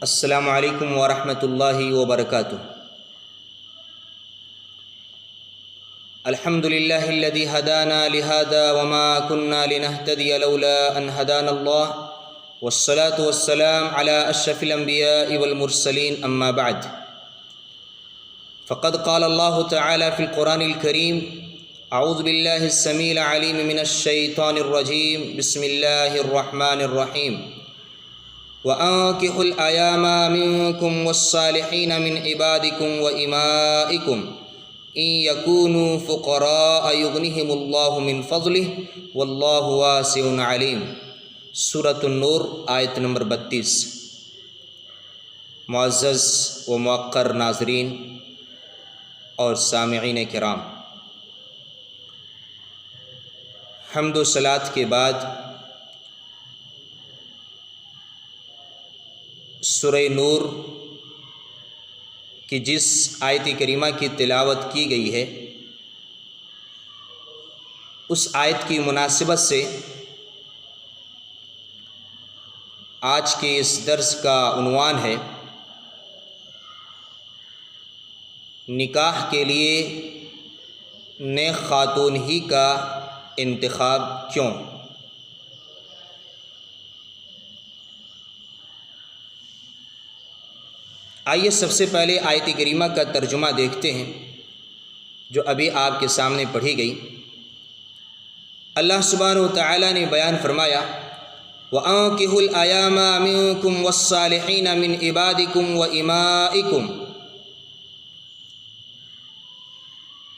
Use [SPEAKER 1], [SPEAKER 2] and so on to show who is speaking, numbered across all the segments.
[SPEAKER 1] السلام علیکم ورحمۃ اللہ وبرکاتہ۔ الحمد للہ الذی ہدانا لہذا وما كنا لنہتدی لولا ان ہدانا اللہ والصلاة والسلام علی اشرف الانبیاء والمرسلین اما بعد فقد قال اللہ تعالی فی القرآن الکریم اعوذ باللہ السمیع العلیم من الشیطان الرجیم بسم اللہ الرحمن الرحیم وَأَنكِحُوا الْأَيَامَ مِنكُمْ وَالصَّالِحِينَ مِنْ عِبَادِكُمْ وَإِمَائِكُمْ إِنْ يَكُونُوا فُقَرَاءَ يُغْنِهِمُ اللَّهُ مِنْ فَضْلِهِ وَاللَّهُ وَاسِعٌ عَلِيمٌ۔ سورۃ النور آیت نمبر 32۔ معزز و موقر ناظرین اور سامعین کرام، حمد و صلات کے بعد سورہ نور کی جس آیت کریمہ کی تلاوت کی گئی ہے، اس آیت کی مناسبت سے آج کے اس درس کا عنوان ہے نکاح کے لیے نیک خاتون ہی کا انتخاب کیوں؟ آئیے سب سے پہلے آیت کریمہ کا ترجمہ دیکھتے ہیں جو ابھی آپ کے سامنے پڑھی گئی۔ اللہ سبحانہ و تعالی نے بیان فرمایا وَأَنكِحُوا الْأَيَامَ مِنكُمْ وَالصَّالِحِينَ مِنْ عِبَادِكُمْ وَإِمَائِكُمْ،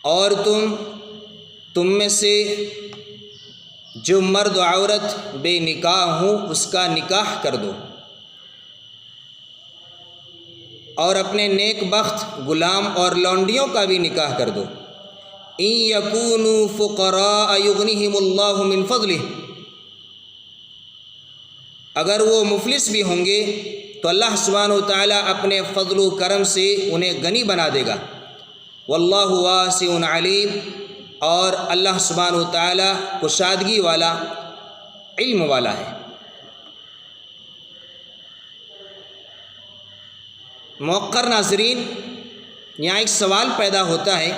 [SPEAKER 1] اور تم میں سے جو مرد و عورت بے نکاح ہوں اس کا نکاح کر دو، اور اپنے نیک بخت غلام اور لونڈیوں کا بھی نکاح کر دو۔ ان یکونوا فقراء یغنیہم اللہ من فضلہ، اگر وہ مفلس بھی ہوں گے تو اللہ سبحانہ و تعالیٰ اپنے فضل و کرم سے انہیں غنی بنا دے گا۔ واللہ واسع علیم، اور اللہ سبحانہ و تعالیٰ کشادگی والا، علم والا ہے۔ موقر ناظرین، یہاں ایک سوال پیدا ہوتا ہے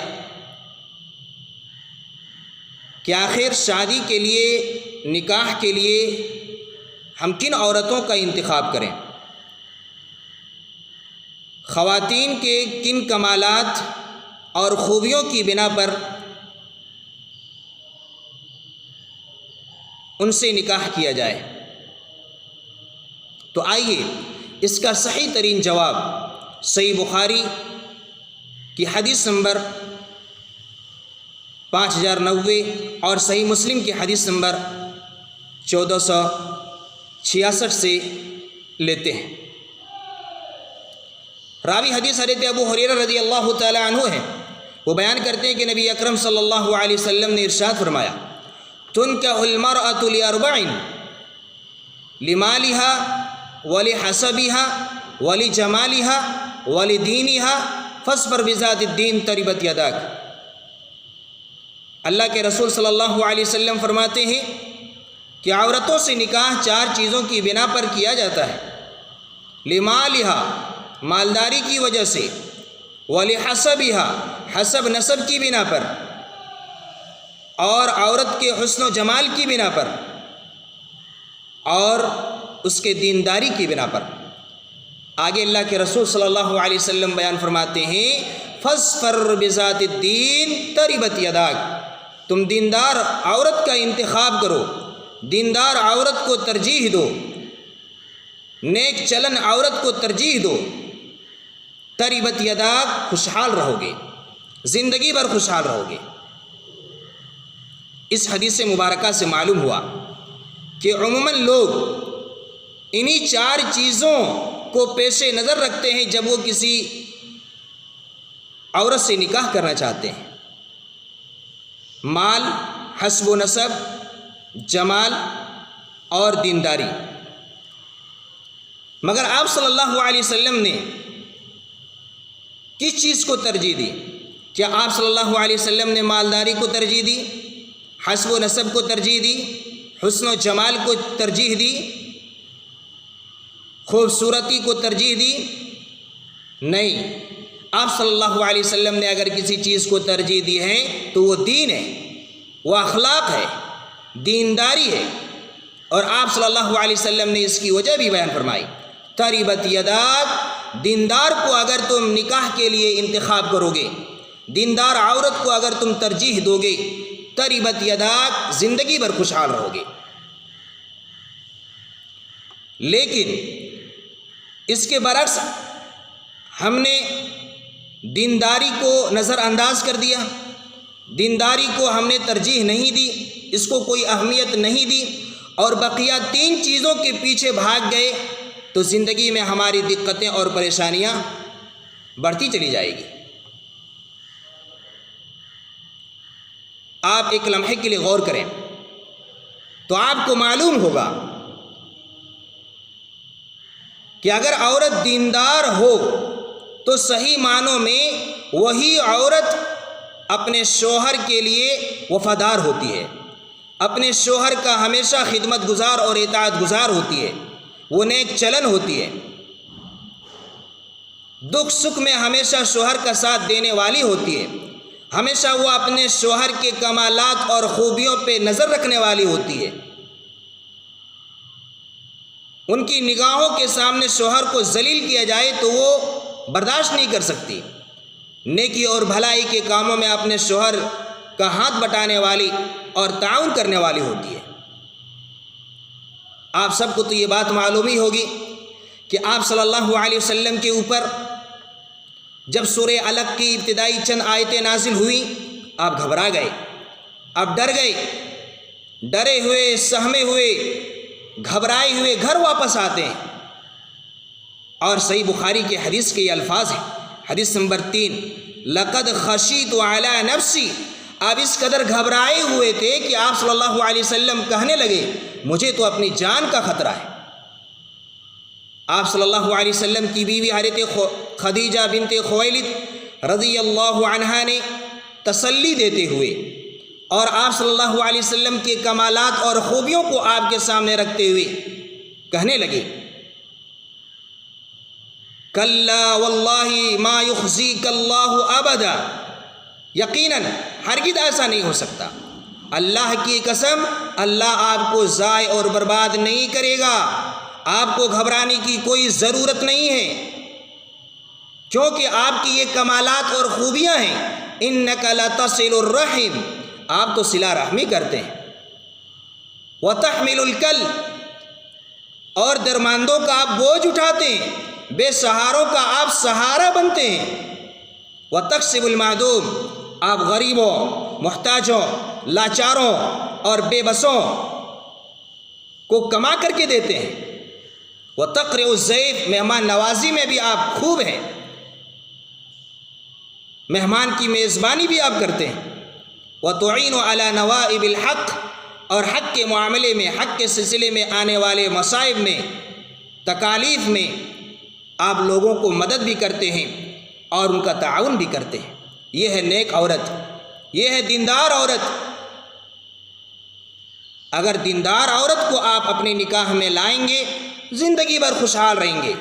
[SPEAKER 1] کہ آخر شادی کے لیے، نکاح کے لیے ہم کن عورتوں کا انتخاب کریں؟ خواتین کے کن کمالات اور خوبیوں کی بنا پر ان سے نکاح کیا جائے؟ تو آئیے اس کا صحیح ترین جواب صحیح بخاری کی حدیث نمبر 5090 اور صحیح مسلم کی حدیث نمبر 1466 سے لیتے ہیں۔ راوی حدیث حضرت ابو ہریرہ رضی اللہ تعالی عنہ ہے، وہ بیان کرتے ہیں کہ نبی اکرم صلی اللہ علیہ وسلم نے ارشاد فرمایا تنکح المرأۃ لأربع لمالها ولحسبها ولجمالها ولدینها فاصبر بذات الدین تربت یداک۔ اللہ کے رسول صلی اللہ علیہ وسلم فرماتے ہیں کہ عورتوں سے نکاح 4 چیزوں کی بنا پر کیا جاتا ہے۔ لمالها، مالداری کی وجہ سے، ولحسبها، حسب نسب کی بنا پر، اور عورت کے حسن و جمال کی بنا پر، اور اس کے دینداری کی بنا پر۔ آگے اللہ کے رسول صلی اللہ علیہ وسلم بیان فرماتے ہیں فاصبر بذات الدین تربت یداک، تم دیندار عورت کا انتخاب کرو، دیندار عورت کو ترجیح دو، نیک چلن عورت کو ترجیح دو، تربت یداک، خوشحال رہو گے، زندگی بھر خوشحال رہو گے۔ اس حدیث مبارکہ سے معلوم ہوا کہ عموماً لوگ انہی 4 چیزوں کو پیش نظر رکھتے ہیں جب وہ کسی عورت سے نکاح کرنا چاہتے ہیں: مال، حسب و نسب، جمال اور دینداری۔ مگر آپ صلی اللہ علیہ وسلم نے کس چیز کو ترجیح دی؟ کیا آپ صلی اللہ علیہ وسلم نے مالداری کو ترجیح دی، حسب و نسب کو ترجیح دی، حسن و جمال کو ترجیح دی؟ خوبصورتی کو ترجیح دی؟ نہیں۔ آپ صلی اللہ علیہ وسلم نے اگر کسی چیز کو ترجیح دی ہے تو وہ دین ہے، وہ اخلاق ہے، دینداری ہے، اور آپ صلی اللہ علیہ وسلم نے اس کی وجہ بھی بیان فرمائی۔ تربت یداک، دیندار کو اگر تم نکاح کے لیے انتخاب کرو گے، دیندار عورت کو اگر تم ترجیح دو گے، تربت یداک، زندگی بھر خوشحال رہو گے۔ لیکن اس کے برعکس ہم نے دینداری کو نظر انداز کر دیا، دینداری کو ہم نے ترجیح نہیں دی، اس کو کوئی اہمیت نہیں دی، اور بقیہ 3 چیزوں کے پیچھے بھاگ گئے، تو زندگی میں ہماری دقتیں اور پریشانیاں بڑھتی چلی جائے گی۔ آپ ایک لمحے کے لیے غور کریں تو آپ کو معلوم ہوگا کہ اگر عورت دیندار ہو تو صحیح معنوں میں وہی عورت اپنے شوہر کے لیے وفادار ہوتی ہے، اپنے شوہر کا ہمیشہ خدمت گزار اور اطاعت گزار ہوتی ہے، وہ نیک چلن ہوتی ہے، دکھ سکھ میں ہمیشہ شوہر کا ساتھ دینے والی ہوتی ہے، ہمیشہ وہ اپنے شوہر کے کمالات اور خوبیوں پہ نظر رکھنے والی ہوتی ہے، ان کی نگاہوں کے سامنے شوہر کو ذلیل کیا جائے تو وہ برداشت نہیں کر سکتی، نیکی اور بھلائی کے کاموں میں اپنے شوہر کا ہاتھ بٹانے والی اور تعاون کرنے والی ہوتی ہے۔ آپ سب کو تو یہ بات معلوم ہی ہوگی کہ آپ صلی اللہ علیہ وسلم کے اوپر جب سورہ علق کی ابتدائی چند آیتیں نازل ہوئیں، آپ گھبرا گئے، آپ ڈر گئے، ڈرے ہوئے، سہمے ہوئے، گھبرائے ہوئے گھر واپس آتے ہیں، اور صحیح بخاری کے حدیث کے یہ الفاظ ہیں، حدیث نمبر 3، لقد خشیت علی نفسی، آپ اس قدر گھبرائے ہوئے تھے کہ آپ صلی اللہ علیہ وسلم کہنے لگے مجھے تو اپنی جان کا خطرہ ہے۔ آپ صلی اللہ علیہ وسلم کی بیوی حضرت خدیجہ بنت خویلد رضی اللہ عنہا نے تسلی دیتے ہوئے اور آپ صلی اللہ علیہ وسلم کے کمالات اور خوبیوں کو آپ کے سامنے رکھتے ہوئے کہنے لگے کلا واللہ ما یخزیک اللہ ابدا، یقیناً ہرگز ایسا نہیں ہو سکتا، اللہ کی قسم اللہ آپ کو ضائع اور برباد نہیں کرے گا، آپ کو گھبرانے کی کوئی ضرورت نہیں ہے، کیونکہ آپ کی یہ کمالات اور خوبیاں ہیں۔ انک لتصل الرحم، آپ تو صلہ رحمی کرتے ہیں، وتحمل الکل، اور درماندوں کا آپ بوجھ اٹھاتے ہیں، بے سہاروں کا آپ سہارا بنتے ہیں، وتکسب المعدوم، آپ غریبوں، محتاجوں، لاچاروں اور بے بسوں کو کما کر کے دیتے ہیں، وتقرئ الضیف، مہمان نوازی میں بھی آپ خوب ہیں، مہمان کی میزبانی بھی آپ کرتے ہیں، وتعین علی نوائب الحق، اور حق کے معاملے میں، حق کے سلسلے میں آنے والے مصائب میں، تکالیف میں آپ لوگوں کو مدد بھی کرتے ہیں اور ان کا تعاون بھی کرتے ہیں۔ یہ ہے نیک عورت، یہ ہے دیندار عورت۔ اگر دیندار عورت کو آپ اپنے نکاح میں لائیں گے، زندگی بھر خوشحال رہیں گے،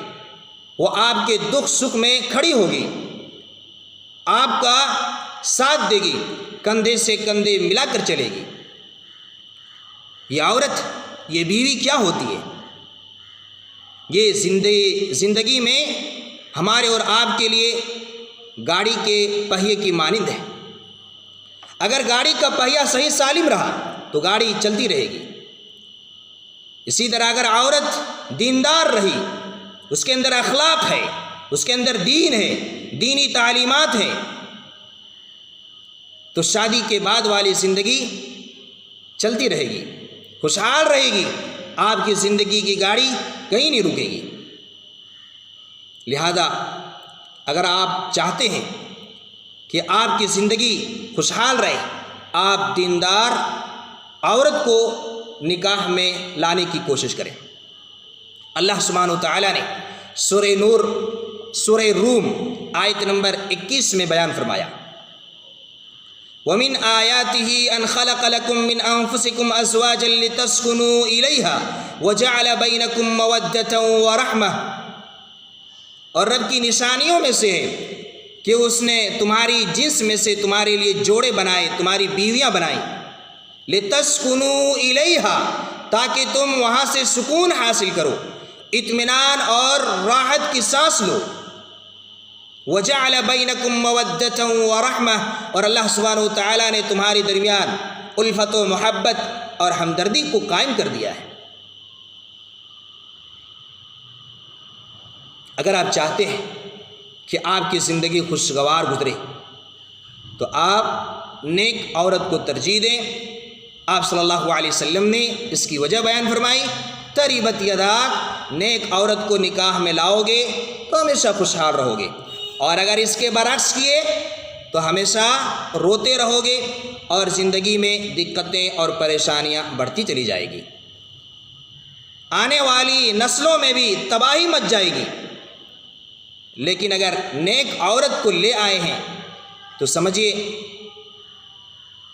[SPEAKER 1] وہ آپ کے دکھ سکھ میں کھڑی ہوگی، آپ کا ساتھ دے گی، کندھے سے کندھے ملا کر چلے گی۔ یہ عورت، یہ بیوی کیا ہوتی ہے؟ یہ زندگی میں ہمارے اور آپ کے لیے گاڑی کے پہیے کی مانند ہے۔ اگر گاڑی کا پہیہ صحیح سالم رہا تو گاڑی چلتی رہے گی، اسی طرح اگر عورت دیندار رہی، اس کے اندر اخلاق ہے، اس کے اندر دین ہے، دینی تعلیمات ہیں، تو شادی کے بعد والی زندگی چلتی رہے گی، خوشحال رہے گی، آپ کی زندگی کی گاڑی کہیں نہیں رکے گی۔ لہذا اگر آپ چاہتے ہیں کہ آپ کی زندگی خوشحال رہے، آپ دیندار عورت کو نکاح میں لانے کی کوشش کریں۔ اللہ سبحانہ و تعالیٰ نے سورہ نور، سورہ روم آیت نمبر 21 میں بیان فرمایا وَمِنْ آيَاتِهِ أَنْ خَلَقَ لَكُم مِّنْ أَنفُسِكُمْ أَزْوَاجًا لِتَسْكُنُوا إِلَيْهَا وَجَعَلَ بَيْنَكُم مَّوَدَّةً وَرَحْمَةً، اور رب کی نشانیوں میں سے ہے کہ اس نے تمہاری جنس میں سے تمہارے لیے جوڑے بنائے، تمہاری بیویاں بنائیں، لِتَسْكُنُوا إِلَيْهَا، تاکہ تم وہاں سے سکون حاصل کرو، اطمینان اور راحت کی سانس لو۔ وَجَعَلَ بَيْنَكُم مَّوَدَّةً وَرَحْمَةً، اور اللہ سبحانہ و تعالیٰ نے تمہارے درمیان الفت و محبت اور ہمدردی کو قائم کر دیا ہے۔ اگر آپ چاہتے ہیں کہ آپ کی زندگی خوشگوار گزرے تو آپ نیک عورت کو ترجیح دیں۔ آپ صلی اللہ علیہ وسلم نے اس کی وجہ بیان فرمائی، تریبت یداک، نیک عورت کو نکاح میں لاؤ گے تو ہمیشہ خوشحال رہو گے، اور اگر اس کے برعکس کیے تو ہمیشہ روتے رہو گے اور زندگی میں دقتیں اور پریشانیاں بڑھتی چلی جائے گی، آنے والی نسلوں میں بھی تباہی مچ جائے گی۔ لیکن اگر نیک عورت کو لے آئے ہیں تو سمجھیے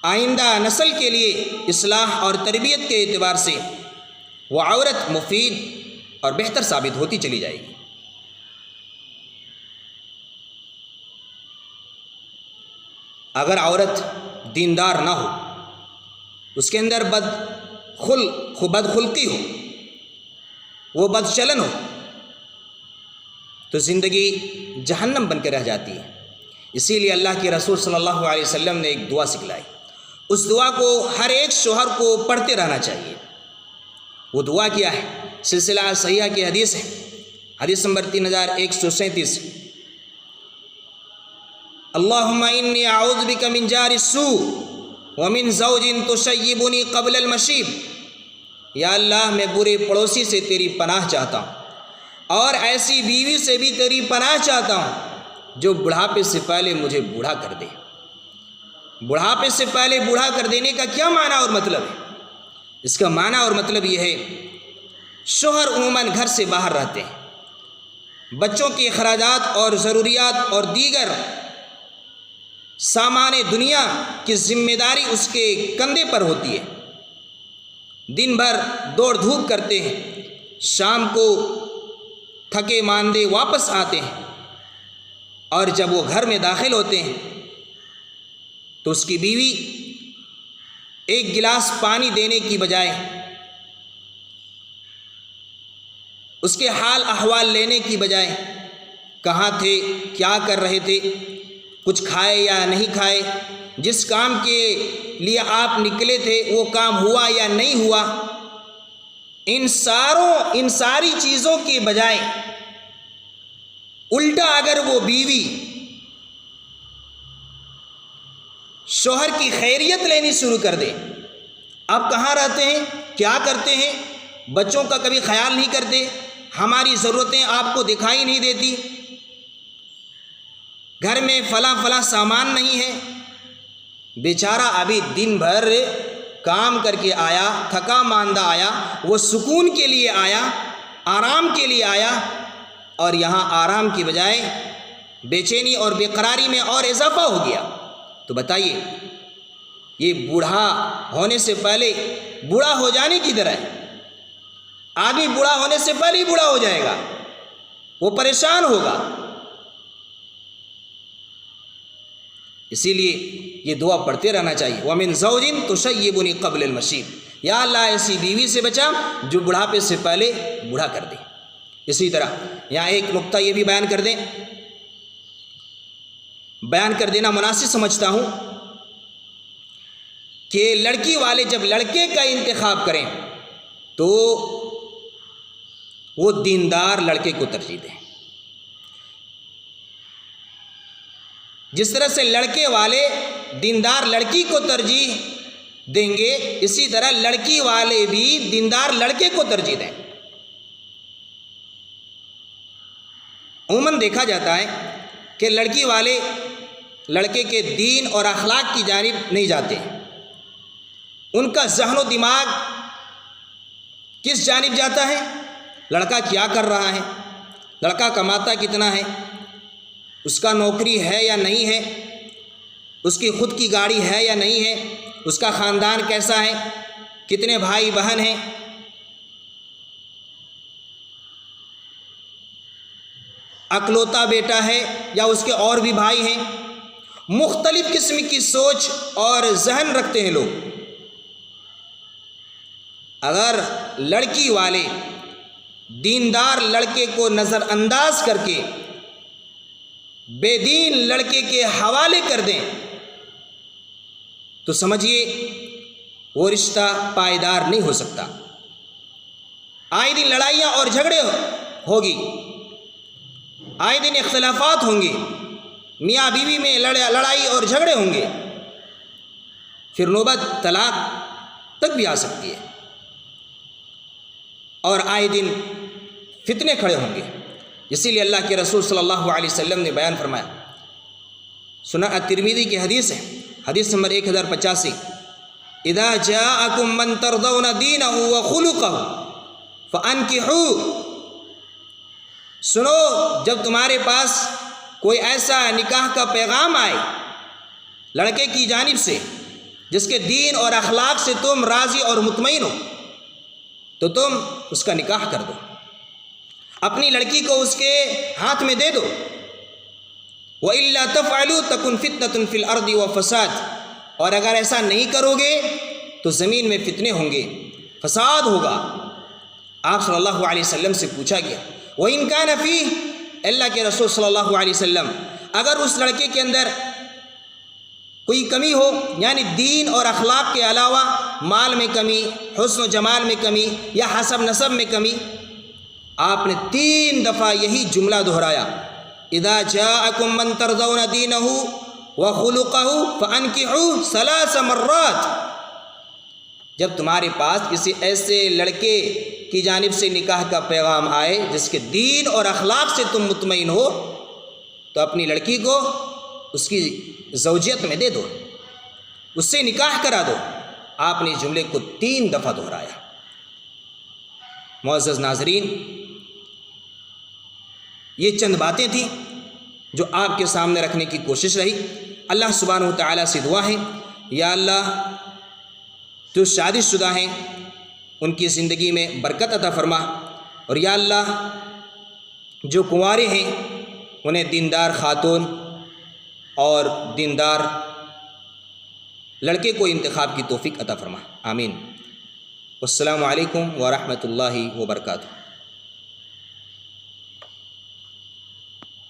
[SPEAKER 1] آئندہ نسل کے لیے اصلاح اور تربیت کے اعتبار سے وہ عورت مفید اور بہتر ثابت ہوتی چلی جائے گی۔ اگر عورت دیندار نہ ہو، اس کے اندر بدخلقی ہو، وہ بدچلن ہو، تو زندگی جہنم بن کے رہ جاتی ہے۔ اسی لیے اللہ کے رسول صلی اللہ علیہ وسلم نے ایک دعا سکھلائی، اس دعا کو ہر ایک شوہر کو پڑھتے رہنا چاہیے۔ وہ دعا کیا ہے؟ سلسلہ صحیحہ کی حدیث ہے، حدیث نمبر 3137، اللہم انی اعوذ بک من جار السوء ومن زوج تشیبنی قبل المشیب، یا اللہ میں برے پڑوسی سے تیری پناہ چاہتا ہوں، اور ایسی بیوی سے بھی تیری پناہ چاہتا ہوں جو بڑھاپے سے پہلے مجھے بوڑھا کر دے۔ بڑھاپے سے پہلے بوڑھا کر دینے کا کیا معنی اور مطلب ہے؟ اس کا معنی اور مطلب یہ ہے، شوہر عموماً گھر سے باہر رہتے ہیں، بچوں کے اخراجات اور ضروریات اور دیگر سامان دنیا کی ذمہ داری اس کے کندھے پر ہوتی ہے، دن بھر دوڑ دھوپ کرتے ہیں، شام کو تھکے ماندے واپس آتے ہیں، اور جب وہ گھر میں داخل ہوتے ہیں تو اس کی بیوی ایک گلاس پانی دینے کی بجائے اس کے حال احوال لینے کی بجائے کہاں تھے، کیا کر رہے تھے، کچھ کھائے یا نہیں کھائے، جس کام کے لیے آپ نکلے تھے وہ کام ہوا یا نہیں ہوا، ان ساری چیزوں کے بجائے الٹا اگر وہ بیوی شوہر کی خیریت لینی شروع کر دے، آپ کہاں رہتے ہیں، کیا کرتے ہیں، بچوں کا کبھی خیال نہیں کرتے، ہماری ضرورتیں آپ کو دکھائی نہیں دیتی، گھر میں فلاں سامان نہیں ہے، بیچارہ ابھی دن بھر کام کر کے آیا، تھکا ماندہ آیا، وہ سکون کے لیے آیا، آرام کے لیے آیا، اور یہاں آرام کی بجائے بے چینی اور بے قراری میں اور اضافہ ہو گیا۔ تو بتائیے یہ بوڑھا ہونے سے پہلے بوڑھا ہو جانے کی طرح ہے، آدمی بوڑھا ہونے سے پہلے ہی بوڑھا ہو جائے گا، وہ پریشان ہوگا۔ اسی لیے یہ دعا پڑھتے رہنا چاہیے، وَمِن زَوْجٍ تُشَيِّبُنِي قَبْلَ الْمَشِيبِ، یا اللہ ایسی بیوی سے بچا جو بڑھاپے سے پہلے بوڑھا کر دے۔ اسی طرح یہاں ایک نقطہ یہ بھی بیان کر دینا مناسب سمجھتا ہوں کہ لڑکی والے جب لڑکے کا انتخاب کریں تو وہ دیندار لڑکے کو ترجیح دیں، جس طرح سے لڑکے والے دیندار لڑکی کو ترجیح دیں گے، اسی طرح لڑکی والے بھی دیندار لڑکے کو ترجیح دیں۔ عموماً دیکھا جاتا ہے کہ لڑکی والے لڑکے کے دین اور اخلاق کی جانب نہیں جاتے، ان کا ذہن و دماغ کس جانب جاتا ہے؟ لڑکا کیا کر رہا ہے، لڑکا کماتا کتنا ہے، اس کا نوکری ہے یا نہیں ہے، اس کی خود کی گاڑی ہے یا نہیں ہے، اس کا خاندان کیسا ہے، کتنے بھائی بہن ہیں، اکلوتا بیٹا ہے یا اس کے اور بھی بھائی ہیں۔ مختلف قسم کی سوچ اور ذہن رکھتے ہیں لوگ۔ اگر لڑکی والے دیندار لڑکے کو نظر انداز کر کے بے دین لڑکے کے حوالے کر دیں تو سمجھیے وہ رشتہ پائیدار نہیں ہو سکتا۔ آئے دن لڑائیاں اور جھگڑے ہوگی، آئے دن اختلافات ہوں گے، میاں بیوی میں لڑائی اور جھگڑے ہوں گے، پھر نوبت طلاق تک بھی آ سکتی ہے، اور آئے دن فتنے کھڑے ہوں گے۔ اسی لیے اللہ کے رسول صلی اللہ علیہ وسلم نے بیان فرمایا، سنن الترمذی کی حدیث ہے، حدیث نمبر 1085، اذا جاءکم من ترضون دینہ وخلقہ فانکحوہ۔ سنو، جب تمہارے پاس کوئی ایسا نکاح کا پیغام آئے لڑکے کی جانب سے جس کے دین اور اخلاق سے تم راضی اور مطمئن ہو تو تم اس کا نکاح کر دو، اپنی لڑکی کو اس کے ہاتھ میں دے دو۔ وَإِلَّا تَفْعَلُوا تَكُنْ فِتْنَةٌ فِي الْأَرْضِ وَفَسَادٌ، اور اگر ایسا نہیں کرو گے تو زمین میں فتنے ہوں گے، فساد ہوگا۔ آپ صلی اللہ علیہ وسلم سے پوچھا گیا، وَإِنْ كَانَ فِيهِ، اللہ کے رسول صلی اللہ علیہ وسلم اگر اس لڑکے کے اندر کوئی کمی ہو، یعنی دین اور اخلاق کے علاوہ مال میں کمی، حسن و جمال میں کمی یا حسب نسب میں کمی، آپ نے 3 دفعہ یہی جملہ دہرایا، اذا جاءکم من ترضون دینہ وخلقہ فانکحوہ 3 مرات۔ جب تمہارے پاس کسی ایسے لڑکے کی جانب سے نکاح کا پیغام آئے جس کے دین اور اخلاق سے تم مطمئن ہو تو اپنی لڑکی کو اس کی زوجیت میں دے دو، اس سے نکاح کرا دو۔ آپ نے جملے کو 3 دفعہ دہرایا۔ معزز ناظرین، یہ چند باتیں تھیں جو آپ کے سامنے رکھنے کی کوشش رہی۔ اللہ سبحانہ و تعالیٰ سے دعا ہے، یا اللہ جو شادی شدہ ہیں ان کی زندگی میں برکت عطا فرما، اور یا اللہ جو کنوارے ہیں انہیں دیندار خاتون اور دیندار لڑکے کو انتخاب کی توفیق عطا فرما، آمین۔ والسلام علیکم ورحمۃ اللہ وبرکاتہ۔